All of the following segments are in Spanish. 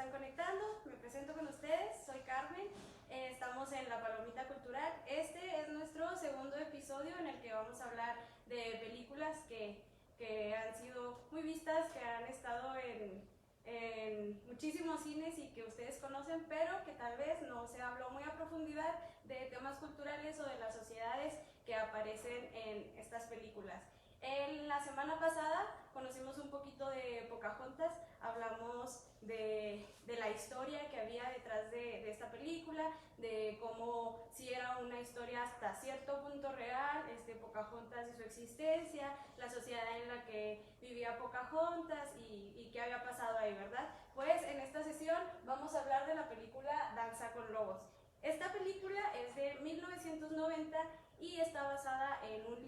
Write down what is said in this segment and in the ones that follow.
están conectando, me presento con ustedes, soy Carmen, estamos en La Palomita Cultural. Este es nuestro segundo episodio en el que vamos a hablar de películas que han sido muy vistas, que han estado en muchísimos cines y que ustedes conocen, pero que tal vez no se habló muy a profundidad de temas culturales o de las sociedades que aparecen en estas películas. En la semana pasada conocimos un poquito de Pocahontas, hablamos de la historia que había detrás de esta película, de cómo si era una historia hasta cierto punto real, Pocahontas y su existencia, la sociedad en la que vivía Pocahontas y qué había pasado ahí, ¿verdad? Pues en esta sesión vamos a hablar de la película Danza con Lobos. Esta película es de 1990 y está basada en un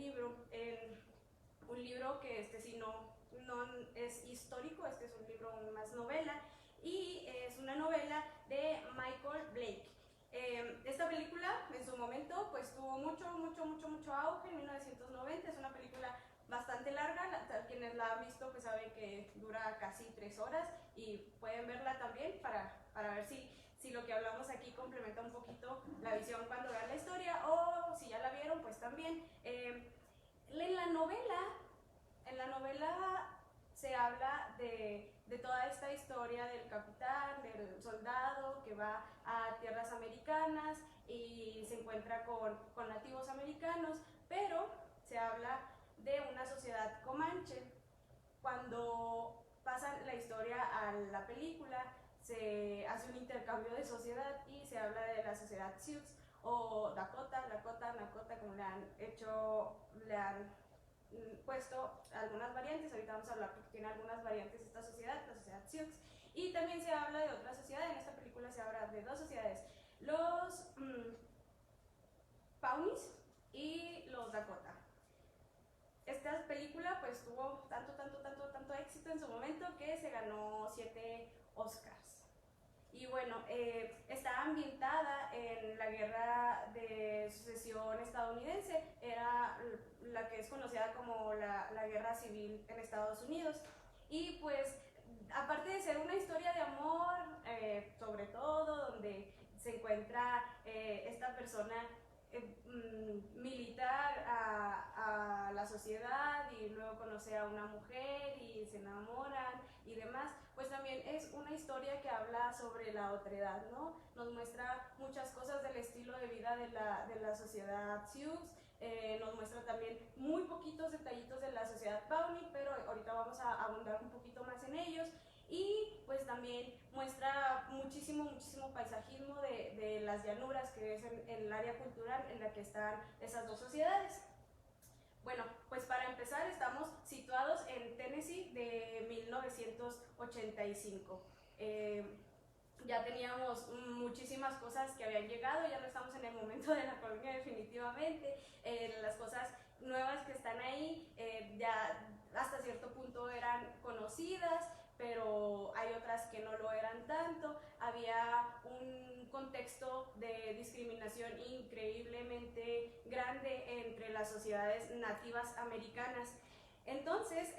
libro que sí no es histórico, es un libro más novela, y es una novela de Michael Blake. Esta película en su momento pues tuvo mucho auge en 1990, es una película bastante larga, quienes la han visto pues saben que dura casi 3 horas y pueden verla también para ver si lo que hablamos aquí complementa un poquito la visión cuando vean la historia, o si ya la vieron pues también. En la novela se habla de toda esta historia del capitán, del soldado que va a tierras americanas y se encuentra con nativos americanos, pero se habla de una sociedad comanche. Cuando pasan la historia a la película, se hace un intercambio de sociedad y se habla de la sociedad Sioux o Dakota, como le han puesto algunas variantes. Ahorita vamos a hablar porque tiene algunas variantes esta sociedad, la sociedad Sioux, y también se habla de otra sociedad. En esta película se habla de dos sociedades, los Pawnees y los Dakota. Esta película pues tuvo tanto éxito en su momento que se ganó 7 Oscars. Y bueno, está ambientada en la guerra de sucesión estadounidense, era la que es conocida como la guerra civil en Estados Unidos. Y pues, aparte de ser una historia de amor, sobre todo, donde se encuentra esta persona militar a la sociedad y luego conoce a una mujer y se enamoran y demás, pues también es una historia que habla sobre la otredad, ¿no? Nos muestra muchas cosas del estilo de vida de la sociedad Sioux, nos muestra también muy poquitos detallitos de la sociedad Pawnee, pero ahorita vamos a abundar un poquito más en ellos. Y pues también muestra muchísimo paisajismo de las llanuras, que es en el área cultural en la que están esas dos sociedades. Bueno, pues para empezar estamos situados en Tennessee de 1985. Ya teníamos muchísimas cosas que habían llegado, ya no estamos en el momento de la colonia definitivamente, las cosas nuevas que están ahí ya hasta cierto punto eran conocidas, pero hay otras que no lo eran tanto. Había un contexto de discriminación increíblemente grande entre las sociedades nativas americanas. Entonces,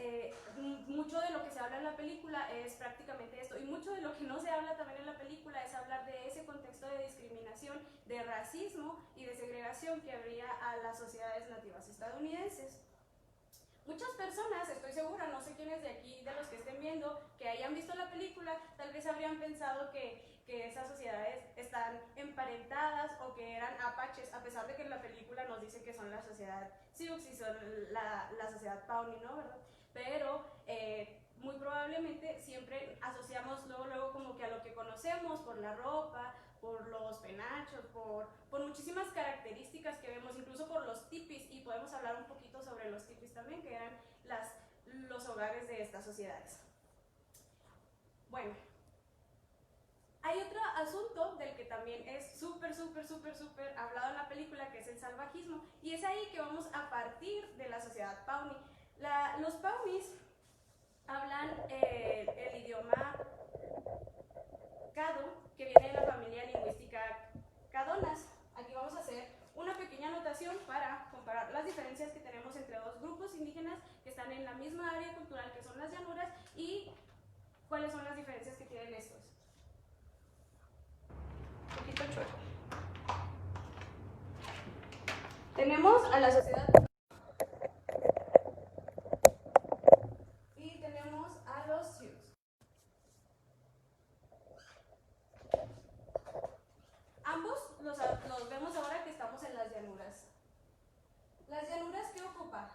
mucho de lo que se habla en la película es prácticamente esto, y mucho de lo que no se habla también en la película es hablar de ese contexto de discriminación, de racismo y de segregación que habría a las sociedades nativas estadounidenses. Muchas personas, estoy segura, no sé quiénes de aquí, de los que estén viendo, que hayan visto la película, tal vez habrían pensado que esas sociedades están emparentadas o que eran apaches, a pesar de que en la película nos dice que son la sociedad Sioux y son la sociedad Pawnee, ¿no? ¿Verdad? Pero muy probablemente siempre asociamos luego como que a lo que conocemos por la ropa, por los penachos, por muchísimas características que vemos, incluso por los tipis, y podemos hablar un poquito sobre los tipis también, que eran los hogares de estas sociedades. Bueno, hay otro asunto del que también es súper hablado en la película, que es el salvajismo, y es ahí que vamos a partir de la sociedad Pawnee. Los Pawnees hablan el idioma Caddo, que viene de la familia lingüística Cadonas. Aquí vamos a hacer una pequeña anotación para comparar las diferencias que tenemos entre dos grupos indígenas que están en la misma área cultural, que son las llanuras, y cuáles son las diferencias que tienen estos. poquito chueco. Tenemos a la sociedad y tenemos a los Sioux. Ambos los vemos ahora que estamos en las llanuras. ¿Las llanuras qué ocupa?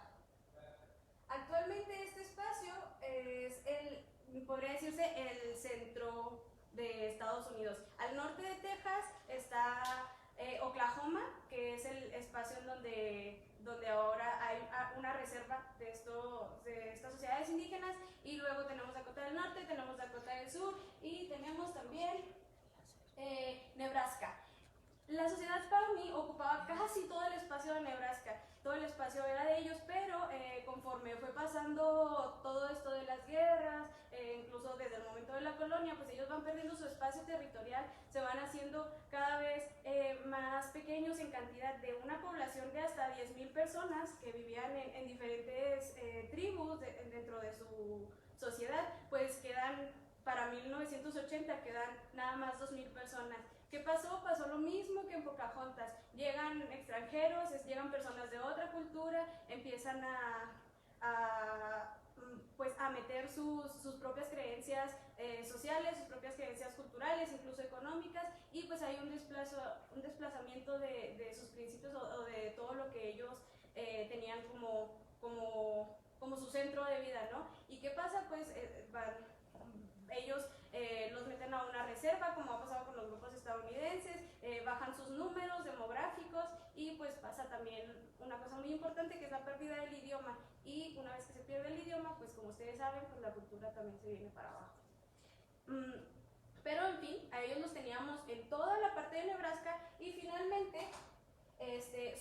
Actualmente este espacio es podría decirse el centro de Estados Unidos. Al norte de Texas está Oklahoma, que es el espacio en donde ahora hay una reserva de estas sociedades indígenas, y luego tenemos Dakota del Norte, tenemos Dakota del Sur y tenemos también Nebraska. La sociedad Pawnee ocupaba casi todo el espacio de Nebraska, todo el espacio era de ellos, pero conforme fue pasando todo esto de las guerras, incluso desde el momento de la colonia, pues ellos van perdiendo su espacio territorial, se van haciendo cada vez más pequeños en cantidad, de una población de hasta 10,000 personas que vivían en diferentes tribus dentro de su sociedad, pues quedan, para 1980 quedan nada más 2,000 personas. ¿Qué pasó? Pasó lo mismo que en Pocahontas. Llegan extranjeros, llegan personas de otra cultura, empiezan a meter sus propias creencias sociales, sus propias creencias culturales, incluso económicas, y pues hay un desplazamiento de sus principios o de todo lo que ellos tenían como su centro de vida, ¿no? ¿Y qué pasa? Pues ellos los meten a una reserva, como ha pasado con los grupos estadounidenses, bajan sus números demográficos, y pues pasa también una cosa muy importante, que es la pérdida del idioma, y una vez que se pierde el idioma, pues como ustedes saben, pues la cultura también se viene para abajo. Pero en fin, a ellos los teníamos en toda la parte de Nebraska, y finalmente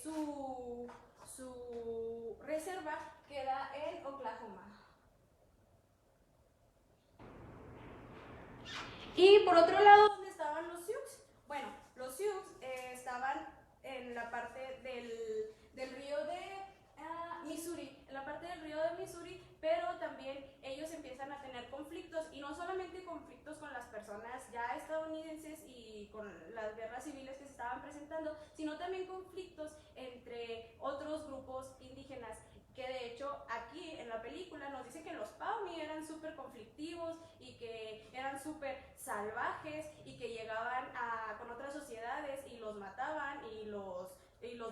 su reserva queda en Oklahoma. Y por otro lado, ¿dónde estaban los Sioux? Bueno, los Sioux estaban en la parte del río de Missouri, en la parte del río de Missouri, pero también ellos empiezan a tener conflictos, y no solamente conflictos con las personas ya estadounidenses y con las guerras civiles que se estaban presentando, sino también conflictos entre otros grupos indígenas, que de hecho aquí en la película nos dice que los Pawnee eran súper conflictivos y que eran súper salvajes y que llegaban con otras sociedades y los mataban y los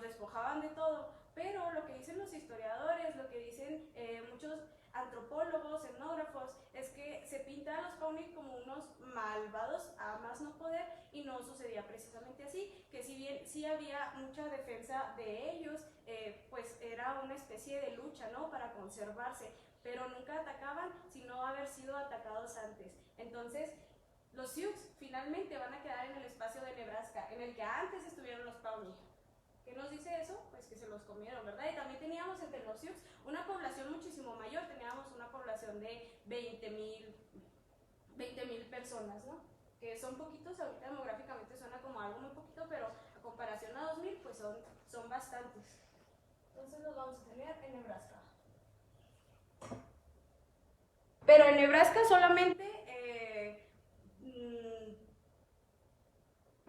despojaban de todo. Pero lo que dicen los historiadores, lo que dicen muchos antropólogos, etnógrafos, es que se pinta a los Pawnee como unos malvados a más no poder, y no sucedía precisamente así, que si bien sí había mucha defensa de ellos, pues era una especie de lucha, ¿no?, para conservarse, pero nunca atacaban sino haber sido atacados antes. Entonces los Sioux finalmente van a quedar en el espacio de Nebraska, en el que antes estuvieron los Pawnee. ¿Qué nos dice eso? Pues que se los comieron, ¿verdad? Y también teníamos entre los Sioux una población muchísimo mayor, teníamos una población de 20,000 personas, ¿no? Que son poquitos, ahorita demográficamente suena como algo muy poquito, pero a comparación a 2,000, pues son bastantes. Entonces los vamos a tener en Nebraska. Pero en Nebraska solamente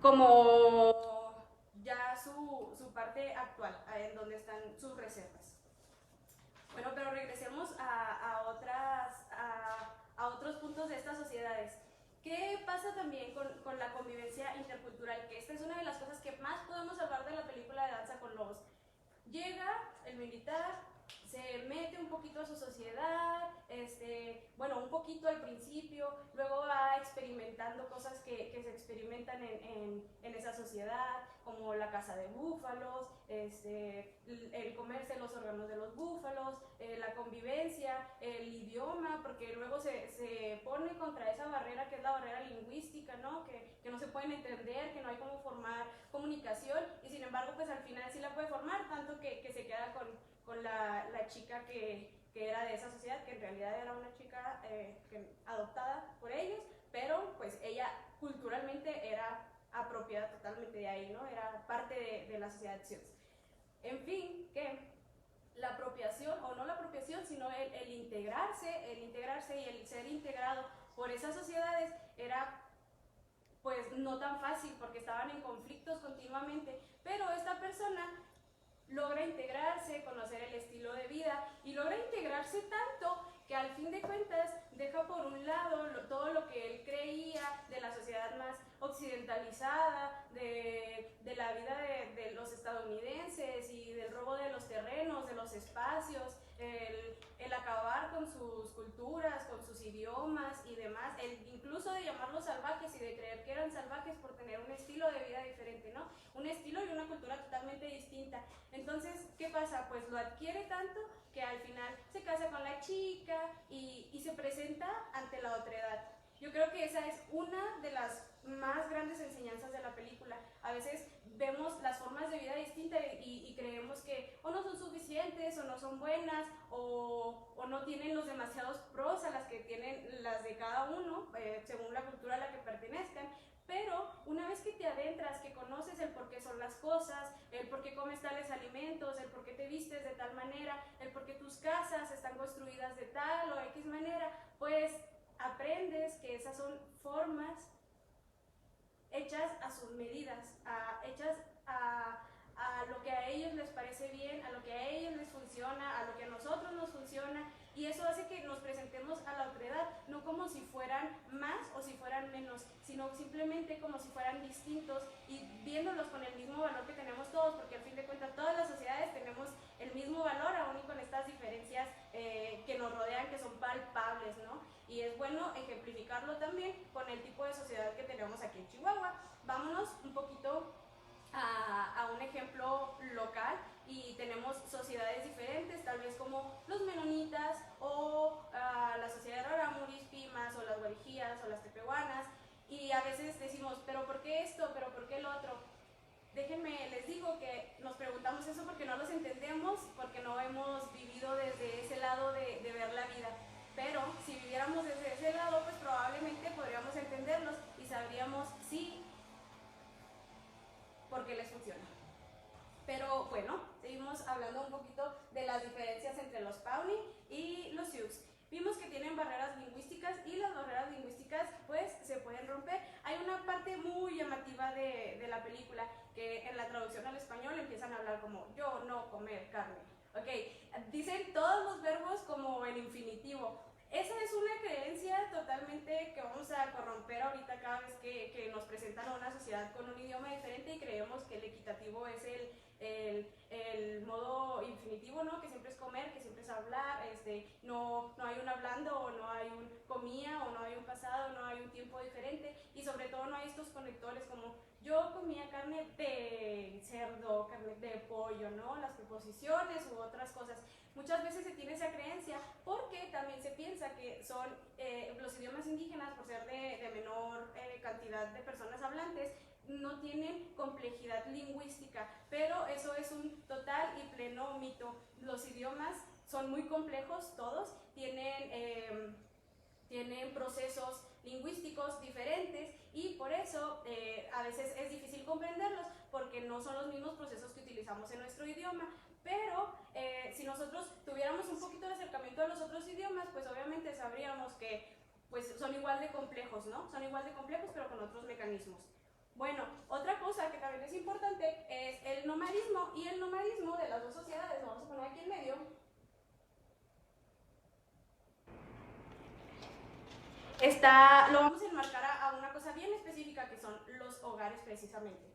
como ya su parte actual, en donde están sus reservas. Bueno, pero regresemos a otros puntos de estas sociedades. ¿Qué pasa también con la convivencia intercultural? Que esta es una de las cosas que más podemos hablar de la película de Danza con Lobos. Llega el militar, se mete un poquito a su sociedad, bueno, un poquito al principio, luego va experimentando cosas que se experimentan en esa sociedad, como la caza de búfalos, el comerse los órganos de los búfalos, la convivencia, el idioma, porque luego se pone contra esa barrera que es la barrera lingüística, ¿no? Que no se pueden entender, que no hay cómo formar comunicación, y sin embargo pues al final sí la puede formar, tanto que se queda con la chica que era de esa sociedad, que en realidad era una chica adoptada por ellos, pero pues ella culturalmente era apropiada totalmente de ahí, ¿no? Era parte de la sociedad Sioux. En fin, que la apropiación, o no la apropiación, sino el integrarse y el ser integrado por esas sociedades era pues no tan fácil porque estaban en conflictos continuamente, pero esta persona logra integrarse, conocer el estilo de vida y logra integrarse tanto que al fin de cuentas deja por un lado todo lo que él creía de la sociedad más occidentalizada, de la vida de los estadounidenses y del robo de los terrenos, de los espacios, el acabar con sus culturas, con sus idiomas y demás, incluso de llamarlos salvajes y de creer que eran salvajes por tener un estilo de vida diferente, ¿no? Un estilo y una cultura totalmente distinta. Entonces, ¿qué pasa? Pues lo adquiere tanto que al final se casa con la chica y se presenta ante la otredad. Yo creo que esa es una de las más grandes enseñanzas de la película. A veces vemos las formas de vida distintas y creemos que o no son suficientes o no son buenas o no tienen los demasiados pros a las que tienen las de cada uno, según la cultura a la que pertenezcan. Pero una vez que te adentras, que conoces el por qué son las cosas, el por qué comes tales alimentos, el por qué te vistes de tal manera, el por qué tus casas están construidas de tal o X manera, pues aprendes que esas son formas hechas a sus medidas, hechas a lo que a ellos les parece bien, a lo que a ellos les funciona, a lo que a nosotros nos funciona, y eso hace que nos presentemos a la otredad, no como si fueran más o si fueran menos, sino simplemente como si fueran distintos y viéndolos con el mismo valor que tenemos todos, porque al fin de cuentas todas las sociedades tenemos el mismo valor, aún y con estas diferencias que nos rodean, que son palpables, ¿no? Y es bueno ejemplificarlo también con el tipo de sociedad que tenemos aquí en Chihuahua. Vámonos un poquito a un ejemplo local y tenemos sociedades diferentes, tal vez como los menonitas o la sociedad de Rarámuris, Pimas o las guarijías o las tepehuanas, y a veces decimos, pero ¿por qué esto? ¿Pero por qué lo otro? Déjenme, les digo que nos preguntamos eso porque no los entendemos, porque no hemos vivido desde ese lado de ver la vida. Pero si viviéramos desde ese lado, pues probablemente podríamos entenderlos y sabríamos si por qué les funciona. Pero bueno, seguimos hablando un poquito de las diferencias entre los Pawnee y los Sioux. Vimos que tienen barreras lingüísticas y las barreras lingüísticas pues se pueden romper. Hay una parte muy llamativa de la película que en la traducción al español empiezan a hablar como yo no comer carne. Ok, dicen todos los verbos como en infinitivo. Esa es una creencia totalmente que vamos a corromper ahorita cada vez que nos presentan a una sociedad con un idioma diferente y creemos que el equitativo es el modo infinitivo, ¿no? Que siempre es comer, que siempre es hablar, no hay un hablando o no hay un comía o no hay un pasado, no hay un tiempo diferente y sobre todo no hay estos conectores como yo comía carne de cerdo, carne de pollo, ¿no? Las preposiciones u otras cosas. Muchas veces se tiene esa creencia porque también se piensa que son los idiomas indígenas, por ser de menor cantidad de personas hablantes, no tienen complejidad lingüística, pero eso es un total y pleno mito. Los idiomas son muy complejos todos, tienen procesos lingüísticos diferentes y por eso a veces es difícil comprenderlos porque no son los mismos procesos que utilizamos en nuestro idioma. Pero si nosotros tuviéramos un poquito de acercamiento a los otros idiomas, pues obviamente sabríamos que pues, son igual de complejos, ¿no? Son igual de complejos pero con otros mecanismos. Bueno, otra cosa que también es importante es el nomadismo, y el nomadismo de las dos sociedades, lo vamos a poner aquí en medio, lo vamos a enmarcar a una cosa bien específica que son los hogares precisamente.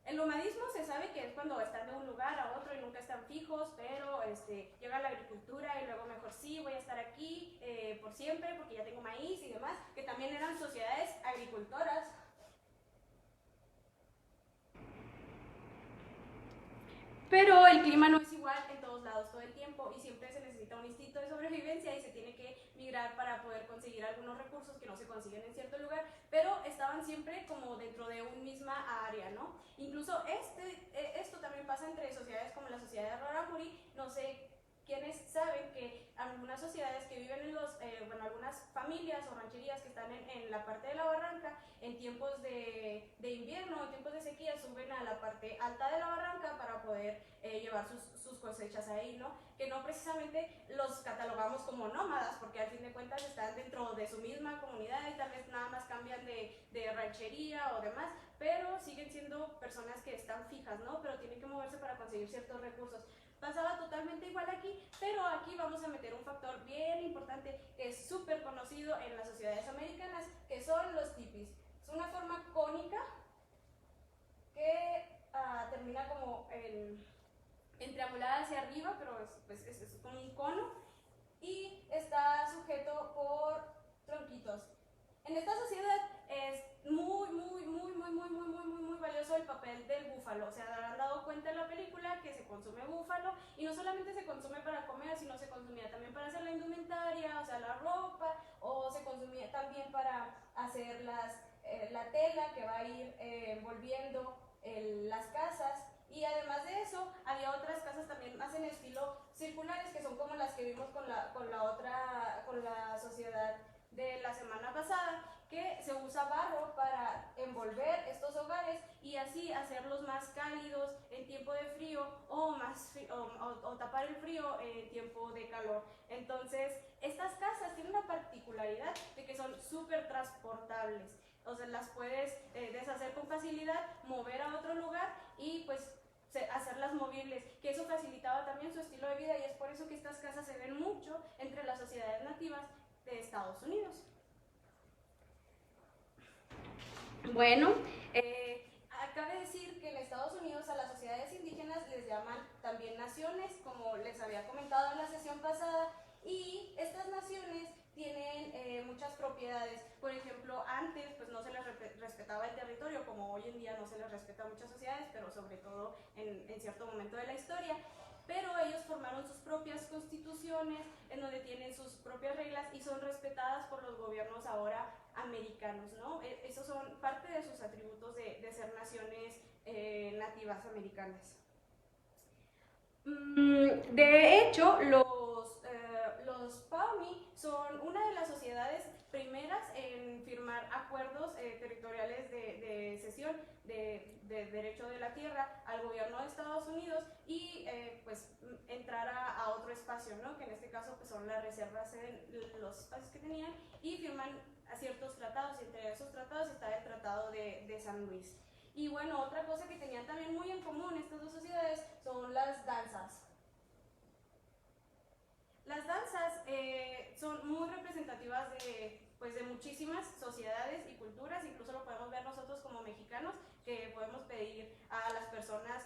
El nomadismo se sabe que es cuando están de un lugar a otro y nunca están fijos, pero llega la agricultura y luego mejor sí, voy a estar aquí por siempre porque ya tengo maíz y demás, que también eran sociedades agricultoras. Pero el clima no es igual en todos lados todo el tiempo y siempre se necesita un instinto de sobrevivencia y se tiene que migrar para poder conseguir algunos recursos que no se consiguen en cierto lugar, pero estaban siempre como dentro de una misma área, ¿no? Incluso esto también pasa entre sociedades como la sociedad de Rarámuri, no sé quienes saben que algunas sociedades que viven en bueno, algunas familias o rancherías que están en la parte de la barranca, en tiempos de invierno, en tiempos de sequía, suben a la parte alta de la barranca para poder llevar sus cosechas ahí, ¿no? Que no precisamente los catalogamos como nómadas, porque al fin de cuentas están dentro de su misma comunidad y tal vez nada más cambian de ranchería o demás, pero siguen siendo personas que están fijas, ¿no? Pero tienen que moverse para conseguir ciertos recursos. Pasaba totalmente igual aquí, pero aquí vamos a meter un factor bien importante que es súper conocido en las sociedades americanas, que son los tipis. Es una forma cónica que termina como triangulada hacia arriba, pero es como un cono, y está sujeto por tronquitos. En esta sociedad es muy valioso el papel del búfalo. O sea, habrán dado cuenta en la película que se consume búfalo, y no solamente se consume para comer, sino se consumía también para hacer la indumentaria, o sea, la ropa, o se consumía también para hacer la tela que va a ir envolviendo las casas. Y además de eso, había otras casas también más en estilo circulares, que son como las que vimos con la sociedad de la semana pasada, que se usa barro para envolver estos hogares y así hacerlos más cálidos en tiempo de frío o tapar el frío en tiempo de calor. Entonces, estas casas tienen una particularidad de que son súper transportables. O sea, las puedes deshacer con facilidad, mover a otro lugar y pues hacerlas movibles, que eso facilitaba también su estilo de vida, y es por eso que estas casas se ven mucho entre las sociedades nativas de Estados Unidos. Bueno, cabe decir que en Estados Unidos a las sociedades indígenas les llaman también naciones, como les había comentado en la sesión pasada, y estas naciones tienen muchas propiedades. Por ejemplo, antes pues no se les respetaba el territorio, como hoy en día no se les respeta a muchas sociedades, pero sobre todo en cierto momento de la historia. Pero ellos formaron sus propias constituciones, en donde tienen sus propias reglas y son respetadas por los gobiernos ahora americanos, ¿no? Esos son parte de sus atributos de ser naciones nativas americanas. De hecho, los Pawnee son una de las sociedades primeras en firmar acuerdos territoriales de cesión de derecho de la tierra al gobierno de Estados Unidos y pues entrar a otro espacio, ¿no? Que en este caso pues, son las reservas en los espacios que tenían, y firman a ciertos tratados, y entre esos tratados está el Tratado de San Luis. Y bueno, otra cosa que tenían también muy en común estas dos sociedades son las danzas. Las danzas son muy representativas de muchísimas sociedades y culturas, incluso lo podemos ver nosotros como mexicanos, que podemos pedir a las personas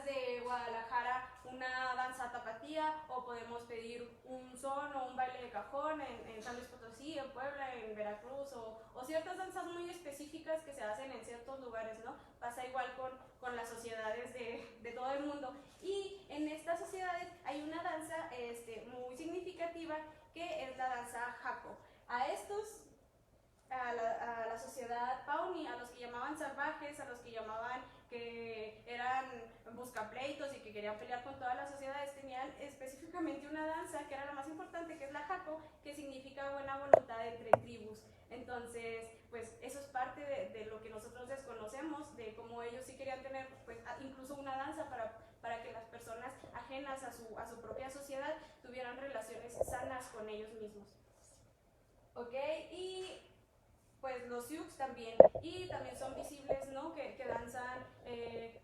de Guadalajara una danza tapatía, o podemos pedir un son o un baile de cajón en San Luis Potosí, en Puebla, en Veracruz, o ciertas danzas muy específicas que se hacen en ciertos lugares, ¿no? Pasa igual con las sociedades de todo el mundo. Y en estas sociedades hay una danza muy significativa, que es la danza Jaco. A la sociedad Pawnee, a los que llamaban salvajes, a los que llamaban que eran buscapleitos y que querían pelear con todas las sociedades, tenían específicamente una danza que era la más importante, que es la Jaco, que significa buena voluntad entre tribus. Entonces, pues eso es parte de lo que nosotros desconocemos, de cómo ellos sí querían tener pues, incluso una danza para que las personas ajenas a su propia sociedad tuvieran relaciones sanas con ellos mismos. ¿Ok? Y pues los Sioux también, y también son visibles, ¿no? Que danzan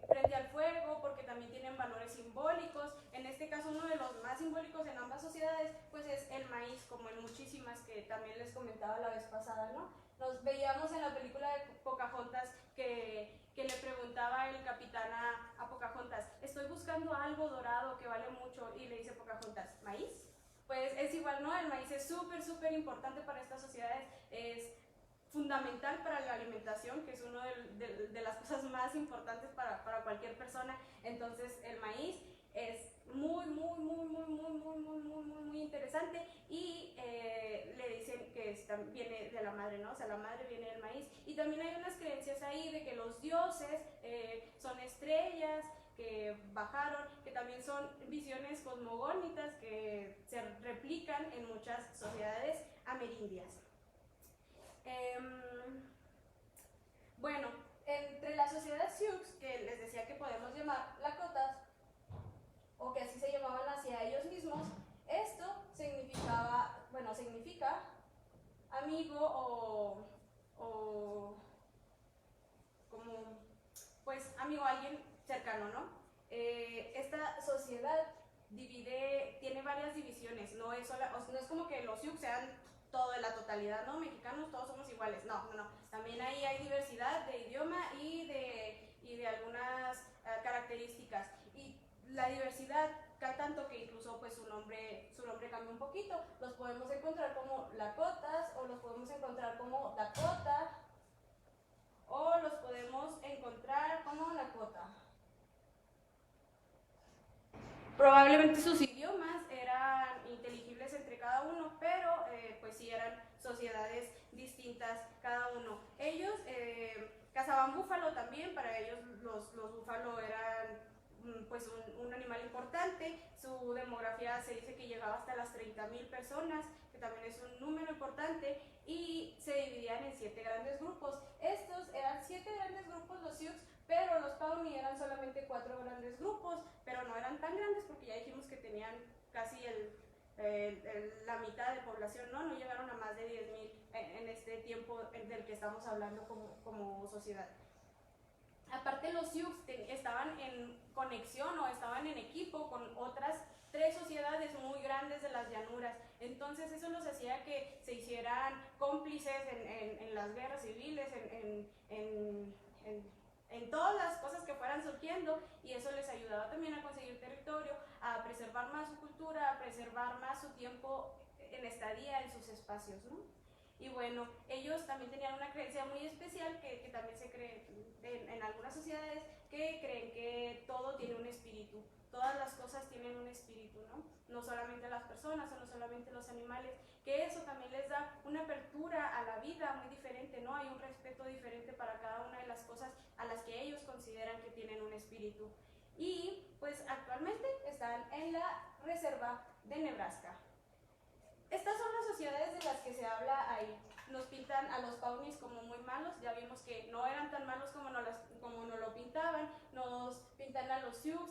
frente al fuego, porque también tienen valores simbólicos. En este caso, uno de los más simbólicos en ambas sociedades pues es el maíz, como en muchísimas que también les comentaba la vez pasada, ¿no? Nos veíamos en la película de Pocahontas que le preguntaba el capitán a Pocahontas: estoy buscando algo dorado que vale mucho, y le dice Pocahontas: ¿maíz? Pues es igual, ¿no? El maíz es súper importante para estas sociedades, es fundamental para la alimentación, que es una de las cosas más importantes para cualquier persona. Entonces el maíz es muy interesante, y le dicen que viene de la madre, ¿no? O sea, la madre viene del maíz. Y también hay unas creencias ahí de que los dioses son estrellas, que bajaron, que también son visiones cosmogónicas que se replican en muchas sociedades amerindias. Bueno, entre la sociedad Sioux, que les decía que podemos llamar Lakotas, o que así se llamaban hacia ellos mismos, esto significa amigo o como, pues, amigo, alguien cercano, ¿no? Esta sociedad tiene varias divisiones, no es como que los Sioux sean todo de la totalidad, ¿no? Mexicanos todos somos iguales, no. También ahí hay diversidad de idioma y de algunas características. Y la diversidad cae tanto que incluso pues su nombre cambia un poquito. Los podemos encontrar como Lakotas, o los podemos encontrar como Dakota, o los podemos encontrar como Lakota. Probablemente sus idiomas eran inteligibles entre cada uno, pero pues sí eran sociedades distintas cada uno. Ellos cazaban búfalo también, para ellos los búfalos eran pues un animal importante. Su demografía se dice que llegaba hasta las 30,000 personas, que también es un número importante, y se dividían en 7 grandes grupos. Estos eran 7 grandes grupos, los Sioux, pero los Pawnee eran solamente 4 grandes grupos, pero no eran tan grandes porque ya dijimos que tenían casi la mitad de población, no llegaron a más de 10,000 en este tiempo del que estamos hablando como sociedad. Aparte, los Sioux estaban en conexión o estaban en equipo con otras 3 sociedades muy grandes de las llanuras. Entonces eso los hacía que se hicieran cómplices en las guerras civiles, en todas las cosas que fueran surgiendo, y eso les ayudaba también a conseguir territorio, a preservar más su cultura, a preservar más su tiempo en estadía en sus espacios, ¿no? Y bueno, ellos también tenían una creencia muy especial que también se cree en algunas sociedades, que creen que todo tiene un espíritu, todas las cosas tienen un espíritu, ¿no? No solamente las personas o no solamente los animales, que eso también les da una apertura a la vida muy diferente, ¿no? Hay un respeto diferente para cada una de las cosas a las que ellos consideran que tienen un espíritu. Y pues actualmente están en la reserva de Nebraska. Estas son las sociedades de las que se habla ahí. Nos pintan a los Pawnees como muy malos, ya vimos que no eran tan malos como nos lo pintaban. Nos pintan a los Sioux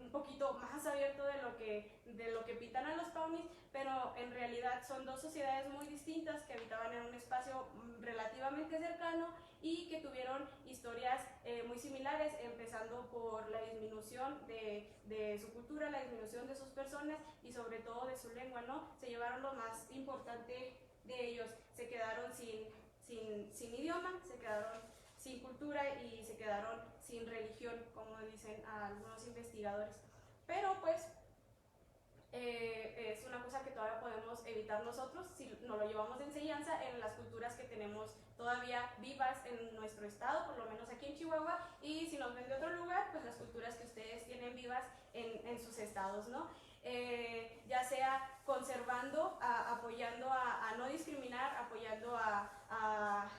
un poquito más abierto de lo que pintan a los Pawnees, pero en realidad son 2 sociedades muy distintas que habitaban en un espacio relativamente cercano y que tuvieron historias muy similares, empezando por la disminución de su cultura, la disminución de sus personas y sobre todo de su lengua, ¿no? Se llevaron lo más importante de ellos, se quedaron sin idioma, se quedaron sin cultura y se quedaron sin religión, como dicen algunos investigadores. Pero pues es una cosa que todavía podemos evitar nosotros si nos lo llevamos de enseñanza en las culturas que tenemos todavía vivas en nuestro estado, por lo menos aquí en Chihuahua, y si nos ven de otro lugar, pues las culturas que ustedes tienen vivas en sus estados, ¿no? Ya sea conservando, apoyando a no discriminar, apoyando a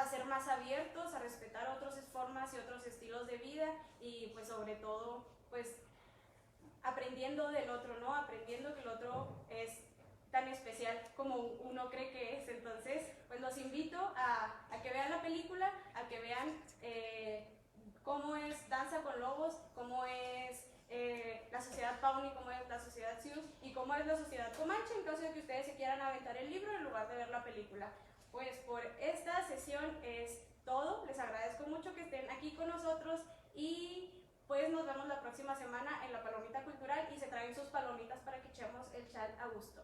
ser más abiertos, a respetar otras formas y otros estilos de vida, y pues sobre todo pues aprendiendo del otro, ¿no? Aprendiendo que el otro es tan especial como uno cree que es. Entonces, pues los invito a que vean la película, a que vean cómo es Danza con Lobos, cómo es la sociedad Pawnee, cómo es la sociedad Sioux y cómo es la sociedad Comanche, en caso de que ustedes se quieran aventar el libro en lugar de ver la película. Pues por esta sesión es todo. Les agradezco mucho que estén aquí con nosotros y pues nos vemos la próxima semana en la Palomita Cultural, y se traen sus palomitas para que echemos el chat a gusto.